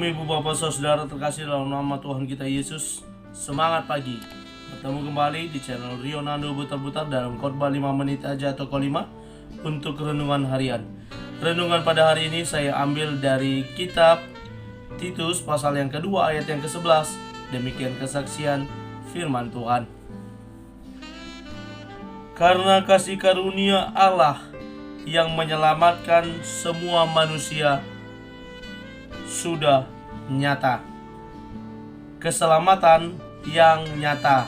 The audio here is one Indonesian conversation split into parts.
Shalom Ibu Bapak Saudara terkasih dalam nama Tuhan kita Yesus. Semangat pagi. Bertemu kembali di channel Rio Nando Butar-Butar dalam khotbah 5 menit aja atau kelima untuk renungan harian. Renungan pada hari ini saya ambil dari kitab Titus pasal yang kedua ayat yang ke-11. Demikian kesaksian firman Tuhan. Karena kasih karunia Allah yang menyelamatkan semua manusia sudah nyata. Keselamatan yang nyata.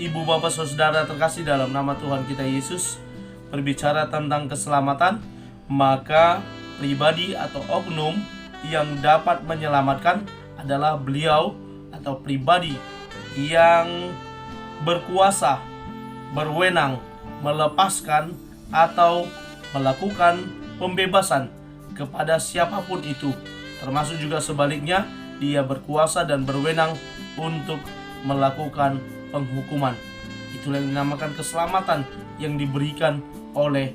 Ibu bapak saudara terkasih dalam nama Tuhan kita Yesus, berbicara tentang keselamatan, maka pribadi atau oknum yang dapat menyelamatkan adalah beliau atau pribadi yang berkuasa, berwenang, melepaskan atau melakukan pembebasan kepada siapapun itu. Termasuk juga sebaliknya, dia berkuasa dan berwenang untuk melakukan penghukuman. Itulah yang dinamakan keselamatan yang diberikan oleh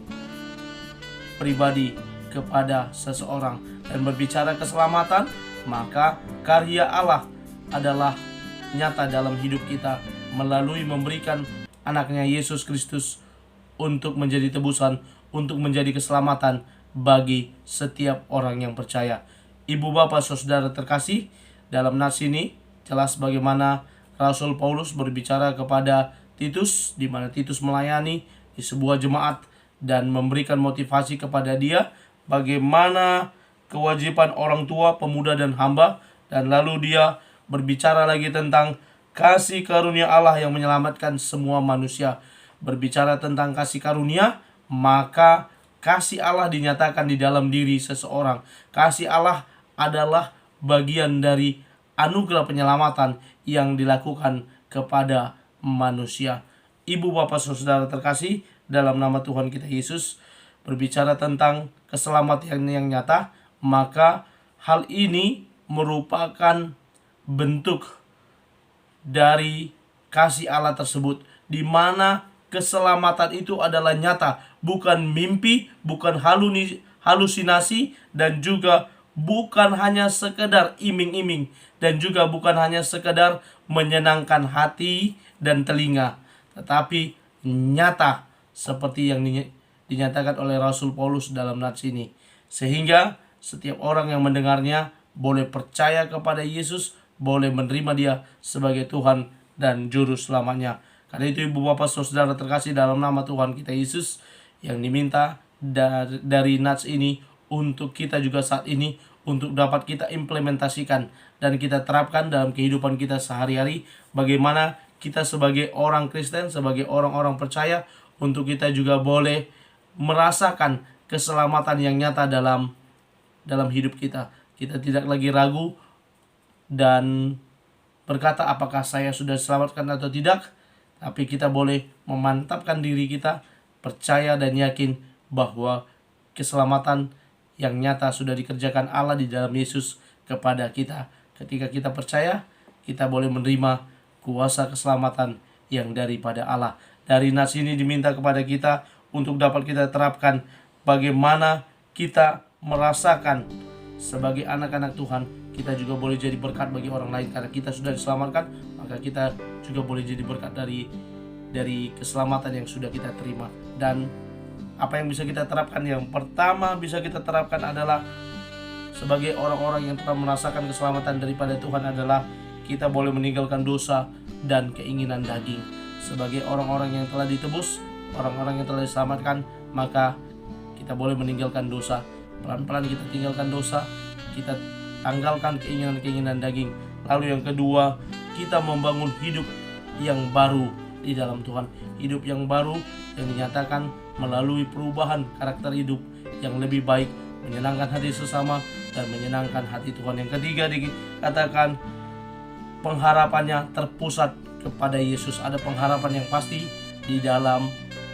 pribadi kepada seseorang. Dan berbicara keselamatan, maka karya Allah adalah nyata dalam hidup kita melalui memberikan anaknya Yesus Kristus untuk menjadi tebusan, untuk menjadi keselamatan bagi setiap orang yang percaya. Ibu bapak saudara terkasih, dalam nats ini jelas bagaimana Rasul Paulus berbicara kepada Titus, di mana Titus melayani di sebuah jemaat dan memberikan motivasi kepada dia bagaimana kewajiban orang tua, pemuda dan hamba. Dan lalu dia berbicara lagi tentang kasih karunia Allah yang menyelamatkan semua manusia. Berbicara tentang kasih karunia, maka kasih Allah dinyatakan di dalam diri seseorang. Kasih Allah adalah bagian dari anugerah penyelamatan yang dilakukan kepada manusia. Ibu bapak saudara terkasih, dalam nama Tuhan kita Yesus, berbicara tentang keselamatan yang nyata, maka hal ini merupakan bentuk dari kasih Allah tersebut, di mana keselamatan itu adalah nyata, bukan mimpi, bukan halusinasi, dan juga bukan hanya sekedar iming-iming, dan juga bukan hanya sekedar menyenangkan hati dan telinga, tetapi nyata seperti yang dinyatakan oleh Rasul Paulus dalam nats ini. Sehingga setiap orang yang mendengarnya boleh percaya kepada Yesus, boleh menerima dia sebagai Tuhan dan Juru Selamanya. Karena itu ibu bapak saudara terkasih dalam nama Tuhan kita Yesus, yang diminta dari nats ini untuk kita juga saat ini, untuk dapat kita implementasikan dan kita terapkan dalam kehidupan kita sehari-hari. Bagaimana kita sebagai orang Kristen, sebagai orang-orang percaya, untuk kita juga boleh merasakan keselamatan yang nyata dalam hidup kita. Kita tidak lagi ragu dan berkata apakah saya sudah diselamatkan atau tidak, tapi kita boleh memantapkan diri kita, percaya dan yakin bahwa keselamatan yang nyata sudah dikerjakan Allah di dalam Yesus kepada kita. Ketika kita percaya, kita boleh menerima kuasa keselamatan yang daripada Allah. Dari nats ini diminta kepada kita untuk dapat kita terapkan bagaimana kita merasakan sebagai anak-anak Tuhan, kita juga boleh jadi berkat bagi orang lain. Karena kita sudah diselamatkan, maka kita juga boleh jadi berkat dari keselamatan yang sudah kita terima. Dan apa yang bisa kita terapkan? Yang pertama bisa kita terapkan adalah sebagai orang-orang yang telah merasakan keselamatan daripada Tuhan adalah kita boleh meninggalkan dosa dan keinginan daging. Sebagai orang-orang yang telah ditebus, orang-orang yang telah diselamatkan, maka kita boleh meninggalkan dosa. Pelan-pelan kita tinggalkan dosa, kita tanggalkan keinginan-keinginan daging. Lalu yang kedua, kita membangun hidup yang baru di dalam Tuhan. Hidup yang baru yang dinyatakan melalui perubahan karakter hidup yang lebih baik, menyenangkan hati sesama dan menyenangkan hati Tuhan. Yang ketiga dikatakan pengharapannya terpusat kepada Yesus. Ada pengharapan yang pasti di dalam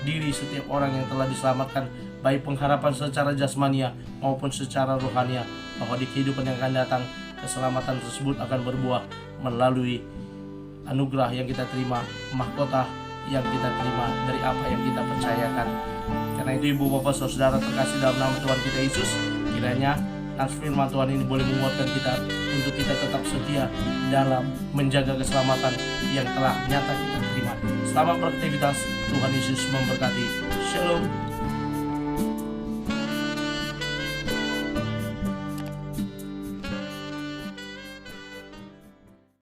diri setiap orang yang telah diselamatkan, baik pengharapan secara jasmania maupun secara rohania, bahwa di kehidupan yang akan datang keselamatan tersebut akan berbuah melalui anugerah yang kita terima, mahkota yang kita terima dari apa yang kita percayakan. Karena itu ibu bapak saudara terkasih dalam nama Tuhan kita Yesus, kiranya firman Tuhan ini boleh menguatkan kita untuk kita tetap setia dalam menjaga keselamatan yang telah nyata kita terima. Selamat beraktivitas, Tuhan Yesus memberkati. Shalom.